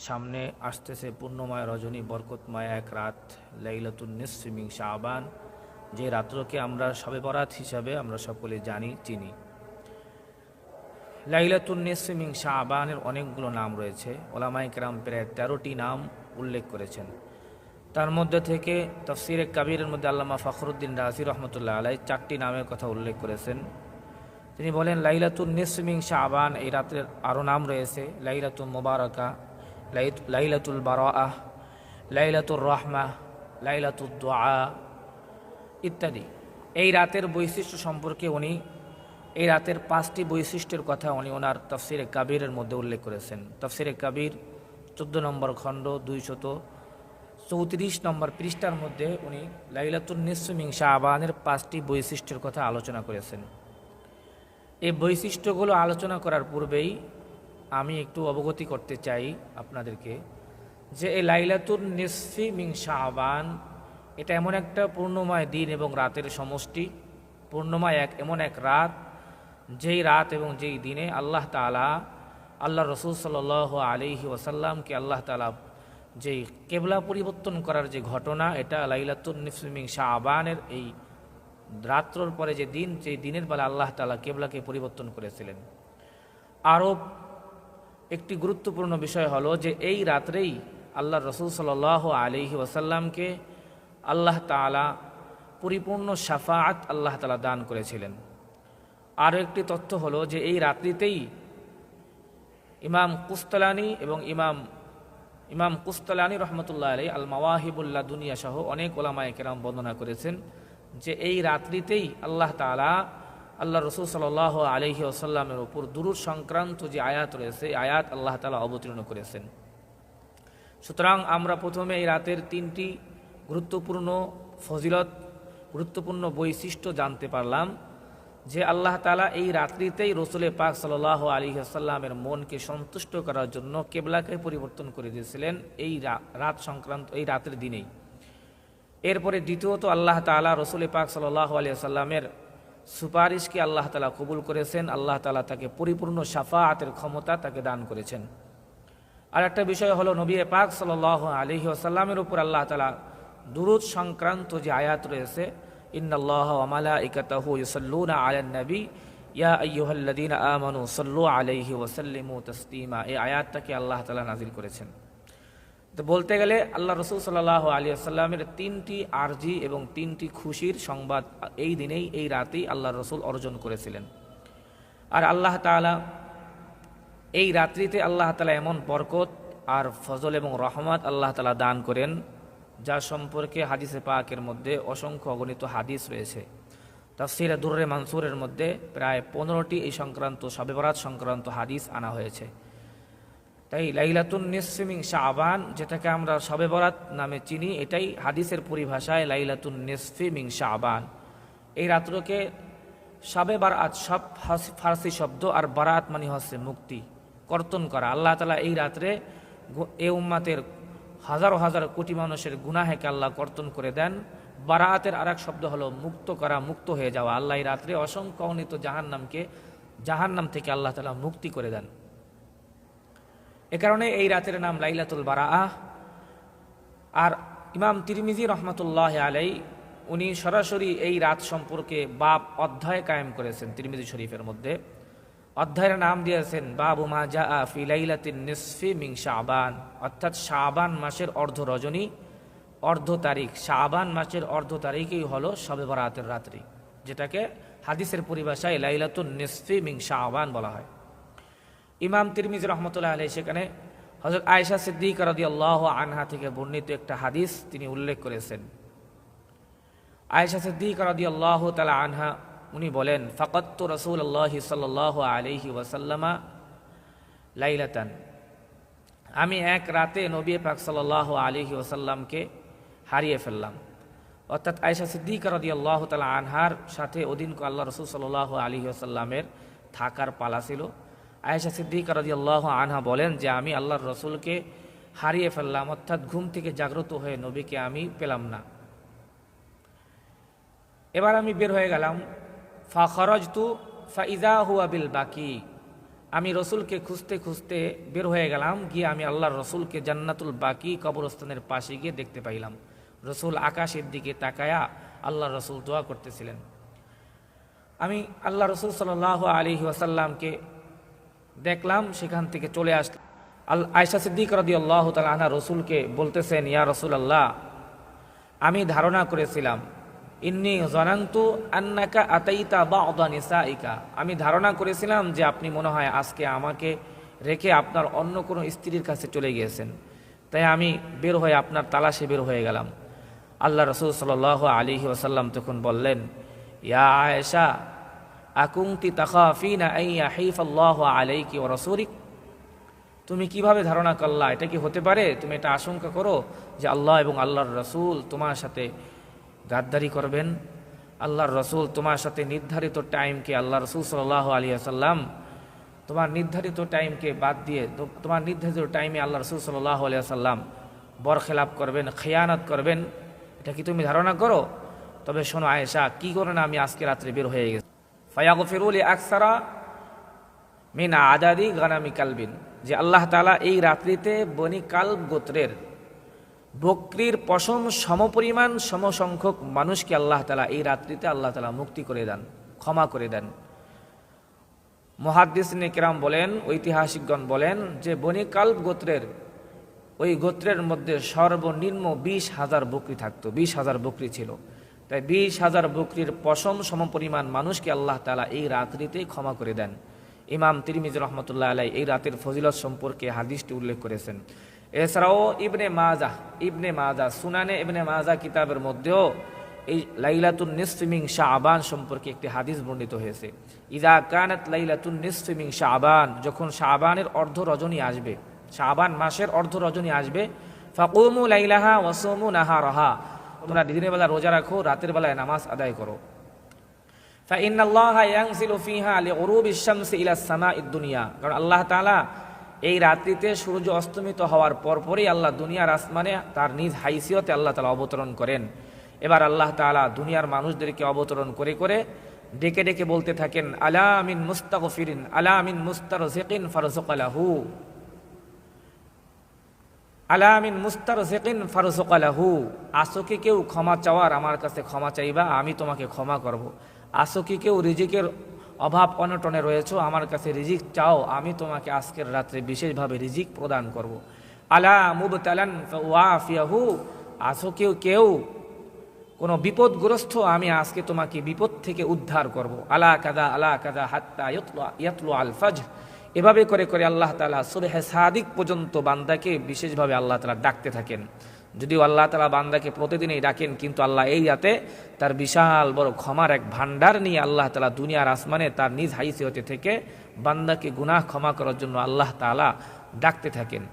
সামনে আসতেছে পূর্ণময় রজনী, বরকতময় এক রাত, লাইলাতুন নিসফি মিন শাবান, যে রাত্রকে আমরা শবে বরাত হিসাবে আমরা সকলে জানি চিনি। লাইলাতুন নিসফি মিন শাবানের অনেকগুলো নাম রয়েছে। ওলামায়ে কেরাম প্রায় 13টি নাম উল্লেখ করেছেন। তার মধ্যে থেকে তাফসিরে কাবীরের মধ্যে আল্লামা ফখরুদ্দিন রাজি রহমতুল্লাহ আলাই 4টি নামের কথা উল্লেখ করেছেন। তিনি বলেন, লাইলাতুন নিসফি মিন শাবান, এই রাতের আরও নাম রয়েছে লাইলাতুল মুবারাকা, লাইলাতুল বারাআহ, লাইলাতুর রাহমাহ, লাইলাতুদ দুআ ইত্যাদি। এই রাতের বৈশিষ্ট্য সম্পর্কে উনি এই রাতের 5টি বৈশিষ্ট্যের কথা উনি ওনার তাফসিরে কাবীরের মধ্যে উল্লেখ করেছেন। তাফসিরে কাবীর 14 নম্বর খণ্ড 234 নম্বর পৃষ্ঠার মধ্যে উনি লাইলাতুন নিসফি মিন শাবানের 5টি বৈশিষ্ট্যের কথা আলোচনা করেছেন। এই বৈশিষ্ট্যগুলো আলোচনা করার পূর্বেই আমি একটু অবগতি করতে চাই আপনাদেরকে যে এই লাইলাতুন নিসফি মিন শাবান এটা এমন একটা পূর্ণময় দিন এবং রাতের সমষ্টি, পূর্ণময় এমন এক রাত, যেই রাত এবং যেই দিনে আল্লাহ তাআলা আল্লাহ রসুল সাল্লাল্লাহু আলাইহি ওয়াসাল্লামকে আল্লাহ তাআলা যেই কেবলা পরিবর্তন করার যে ঘটনা, এটা লাইলাতুন নিসফি মিন শাবানের এই রাত্রর পরে যে দিন, সেই দিনের বেলা আল্লাহ তাআলা কেবলাকে পরিবর্তন করেছিলেন। আরও একটি গুরুত্বপূর্ণ বিষয় হলো যে এই রাত্রেই আল্লাহ রসুল সাল্লাল্লাহু আলাইহি ওয়াসাল্লামকে আল্লাহ তাআলা পরিপূর্ণ শাফাআত আল্লাহ তাআলা দান করেছিলেন। আরও একটি তথ্য হলো যে এই রাত্রিতেই ইমাম কুস্তালানি এবং ইমাম কুস্তালানি রহমতুল্লাহ আলাইহি আল মাওয়াহিবুল্লাহ দুনিয়া সহ অনেক ওলামায়ে কেরাম বর্ণনা করেছেন যে এই রাত্রিতেই আল্লাহ তাআলা আল্লাহ রসুল সাল্লাল্লাহু আলাইহি ওয়াসাল্লামের উপর দুরূদ সংক্রান্ত যে আয়াত রয়েছে, এই আয়াত আল্লাহ তাআলা অবতীর্ণ করেছেন। সুতরাং আমরা প্রথমে এই রাতের 3টি গুরুত্বপূর্ণ ফজিলত, গুরুত্বপূর্ণ বৈশিষ্ট্য জানতে পারলাম যে আল্লাহ তাআলা এই রাত্রিতেই রসুল পাক সাল্লাল্লাহু আলাইহি ওয়াসাল্লামের মনকে সন্তুষ্ট করার জন্য কেবলাকে পরিবর্তন করে দিয়েছিলেন এই রাত সংক্রান্ত এই রাতের দিনেই। এরপরে দ্বিতীয়ত আল্লাহ তাআলা রসুল পাক সাল্লাল্লাহু আলাইহি ওয়াসাল্লামের সুপারিশকে আল্লাহ তাআলা কবুল করেছেন, আল্লাহ তাআলা তাকে পরিপূর্ণ শাফাআতের ক্ষমতা তাকে দান করেছেন। আর একটা বিষয় হলো নবী পাক সাল্লাল্লাহু আলাইহি ওয়াসাল্লামের উপর আল্লাহ তাআলা দুরূদ সংক্রান্ত যে আয়াত রয়েছে, ইন্নাল্লাহা ওয়া মালাইকাতাহু ইউসাল্লুনা আলান নবী ইয়া আইয়ুহাল্লাযীনা আমানু সাল্লু আলাইহি ওয়া সাল্লিমু তাসলিমা, এই আয়াতটাকে আল্লাহ তাআলা নাযিল করেছেন। তো বলতে গেলে আল্লাহ রসুল সাল্লাল্লাহু আলাইহি ওয়াসাল্লামের 3টি আরজি এবং 3টি খুশির সংবাদ এই দিনেই, এই রাতেই আল্লাহ রসুল অর্জন করেছিলেন। আর আল্লাহ তাআলা এই রাত্রিতে আল্লাহ তাআলা এমন বরকত আর ফজল এবং রহমত আল্লাহ তাআলা দান করেন, যা সম্পর্কে হাদিসে পাকের মধ্যে অসংখ্য অগণিত হাদিস রয়েছে। তাফসিরে দুররে মানসুরের মধ্যে প্রায় 15টি এই সংক্রান্ত শবে বরাত সংক্রান্ত হাদিস আনা হয়েছে। তাই লাইলাতুন নিসফি মিন শাবান, যেটাকে আমরা শবে বরাত নামে চিনি, এটাই হাদিসের পরিভাষায় লাইলাতুন নিসফি মিন শাবান। এই রাত্রকে শবে বারাত, সব ফারসি শব্দ, আর বারাত মানে হচ্ছে মুক্তি, কর্তন করা। আল্লাহ তাআলা এই রাত্রে এই উম্মাতের হাজার হাজার কোটি মানুষের গুনাহকে আল্লাহ কর্তন করে দেন। বারাতের আরেক শব্দ হলো মুক্ত করা, মুক্ত হয়ে যাওয়া। আল্লাহ এই রাত্রে অসংখ্য অগণিত জাহান্নাম থেকে আল্লাহ তাআলা মুক্তি করে দেন। এ কারণে এই রাতের নাম লাইলাতুল বারাআহ। আর ইমাম তিরমিজি রহমতুল্লাহ আলাইহি উনি সরাসরি এই রাত সম্পর্কে বাব অধ্যায় কায়েম করেছেন তিরমিজি শরীফের মধ্যে। অধ্যায়ের নাম দিয়েছেন বাবু মা জাআ ফি লাইলাতিন নিসফি মিন শাবান, অর্থাৎ শাবান মাসের অর্ধ রজনী, অর্ধ তারিখ, শাবান মাসের অর্ধ তারিখই হলো শবে বরাতের রাত্রি, যেটাকে হাদিসের পরিভাষায় লাইলাতুন নিসফি মিন শাবান বলা হয়। ইমাম তিরমিজি রহমতুল্লাহ আলাইহি সেখানে হযরত আয়েশা সিদ্দিকা রাদিয়াল্লাহু আনহা থেকে বর্ণিত একটা হাদিস তিনি উল্লেখ করেছেন। আয়েশা সিদ্দিকা রাদিয়াল্লাহু তাআলা আনহা উনি বলেন, ফাকাততু রাসূলুল্লাহি সাল্লাল্লাহু আলাইহি ওয়াসাল্লামা লাইলাতান, আমি এক রাতে নবী পাক সাল্লাল্লাহু আলাইহি ওয়াসাল্লামকে হারিয়ে ফেললাম। অর্থাৎ আয়েশা সিদ্দিকা রাদিয়াল্লাহু তাআলা আনহার সাথে ওদিন আল্লাহ রাসূল সাল্লাল্লাহু আলাইহি ওয়াসাল্লামের থাকার পালা ছিল। আয়েশা সিদ্দিকা রাদিয়াল্লাহু আনহা বলেন যে আমি আল্লাহর রসুলকে হারিয়ে ফেললাম, অর্থাৎ ঘুম থেকে জাগ্রত হয়ে নবীকে আমি পেলাম না। এবার আমি বের হয়ে গেলাম, ফাখরাজতু ফাইযা হুয়া বিল বাকি, আমি রসুলকে খুঁজতে খুঁজতে বের হয়ে গেলাম, গিয়ে আমি আল্লাহর রসুলকে জান্নাতুল বাকি কবরস্থানের পাশে গিয়ে দেখতে পাইলাম। রসুল আকাশের দিকে তাকায়া আল্লাহর রসুল দোয়া করতেছিলেন। আমি আল্লাহ রসুল সাল্লাল্লাহু আলাইহি ওয়াসাল্লামকে দেখলাম, সেখান থেকে চলে আসলাম। আয়েশা সিদ্দিক রাদিয়াল্লাহু তাআলা আনহা রসুলকে বলতেছেন, ইয়া রাসূলুল্লাহ, আমি ধারণা করেছিলাম, ইন্নী জানান্তু আন্নাকা আতাইতা বা'দা নিসাইকা, আমি ধারণা করেছিলাম যে আপনি মনে হয় আজকে আমাকে রেখে আপনার অন্য কোনো স্ত্রীর কাছে চলে গিয়েছেন, তাই আমি বের হয়ে আপনার তালাশে বের হয়ে গেলাম। আল্লাহ রসুল সাল্লাল্লাহু আলাইহি ওয়াসাল্লাম তখন বললেন, ইয়া আয়েশা, আকুনতি তাখাফিনা আন ইয়াহিফাল্লাহু আলাইকি ওয়া রাসূলিক, তুমি কিভাবে ধারণা করলা? এটা কি হতে পারে তুমি এটা আশঙ্কা করো যে আল্লাহ এবং আল্লাহর রসুল তোমার সাথে গাদ্দারি করবেন? আল্লাহর রসুল তোমার সাথে নির্ধারিত টাইমকে, আল্লাহ রসুল সাল্লাল্লাহু আলাইহি ওয়াসাল্লাম তোমার নির্ধারিত টাইমকে বাদ দিয়ে তোমার নির্ধারিত টাইমে আল্লাহ রসুল সাল্লাল্লাহু আলাইহি ওয়াসাল্লাম বরখেলাপ করবেন, খেয়ানত করবেন, এটা কি তুমি ধারণা করো? তবে শোনো আয়েশা, কি করে না আমি আজকে রাত্রে বের হয়ে গেছি। ফায়াগফিরু লি আকসারা মিন আদাদি গানামি কালবিন, যে আল্লাহ তাআলা এই রাত্রিতে বনি কালব গোত্রের বকরির পশম সমপরিমাণ সমসংখ্যক মানুষকে আল্লাহ তাআলা এই রাত্রিতে আল্লাহ তাআলা মুক্তি করে দেন, ক্ষমা করে দেন। মুহাদ্দিসিনে কিরাম বলেন, ঐতিহাসিকগণ বলেন যে বনি কালব গোত্রের ওই গোত্রের মধ্যে সর্বনিম্ন 20,000 বকরি থাকতো, 20,000 বকরি ছিল। তাই 20,000 বকরির পশম সমপরিমাণ মানুষকে আল্লাহ তাআলা এই রাত্রিতে ক্ষমা করে দেন। ইমাম তিরমিজি রহমতুল্লাহ আলাইহি এই রাতের ফজিলত সম্পর্কে হাদিসটি উল্লেখ করেছেন। এছাড়াও ইবনে মাজা সুনানে ইবনে মাজা কিতাবের মধ্যেও এই লাইলাতুন নিসফি মিন শাবান সম্পর্কে একটি হাদিস বর্ণিত হয়েছে। ইযা কানাত লাইলাতুন নিসফি মিন শাবান, যখন শাবানের অর্ধ রজনী আসবে, শাবান মাসের অর্ধ রজনী আসবে, ফাকুমু লাইলাহা ওয়াসুমু নাহারাহা, তোমরা দিনের বেলা রোজা রাখো, রাতের বেলায় নামাজ আদায় করো। ফাইন্নাল্লাহা ইয়ানজিলু ফিহা লিগুরুবিশ শামসি ইলাস সামাঈদ দুনিয়া, কারণ আল্লাহ তাআলা এই রাত্রিতে সূর্য অস্তমিত হওয়ার পরপরই আল্লাহ দুনিয়ার আসমানে তার নিজ হাইসিয়তে আল্লাহ তাআলা অবতরণ করেন। এবার আল্লাহ তাআলা দুনিয়ার মানুষদেরকে অবতরণ করে করে ডেকে ডেকে বলতে থাকেন, আলা মিন মুস্তাগফিরিন আলা মিন মুস্তারজিকিন ফারযুকালাহু, আলা মিন মুস্তারজিকিন ফারযুকালাহু, আসো কি কেউ ক্ষমা চাওয়ার, আমার কাছে ক্ষমা চাইবা, আমি তোমাকে ক্ষমা করব। আসো কি কেউ রিজিকের অভাব অনটনে রয়েছো, আমার কাছে রিজিক চাও, আমি তোমাকে আজকের রাত্রে বিশেষভাবে রিজিক প্রদান করব। আলা মুবতালান ফাওয়াফিয়াহু, আসো কেউ কোনো বিপদগ্রস্ত, আমি আজকে তোমাকে বিপদ থেকে উদ্ধার করব। আলা কাদা হাত্তা ইয়াতলু আল ফাজর, এভাবে করে করে আল্লাহ তাআলা সুবহে সাদিক পর্যন্ত বান্দাকে বিশেষভাবে আল্লাহ তাআলা ডাকতে থাকেন। যদিও আল্লাহ তাআলা বান্দাকে প্রতিদিনই ডাকেন, কিন্তু আল্লাহ এই রাতে তার বিশাল বড় ক্ষমার এক ভান্ডার নিয়ে আল্লাহ তাআলা দুনিয়ার আসমানে তার নিজ হাইসিয়তে থেকে বান্দাকে গুনাহ ক্ষমা করার জন্য আল্লাহ তাআলা ডাকতে থাকেন।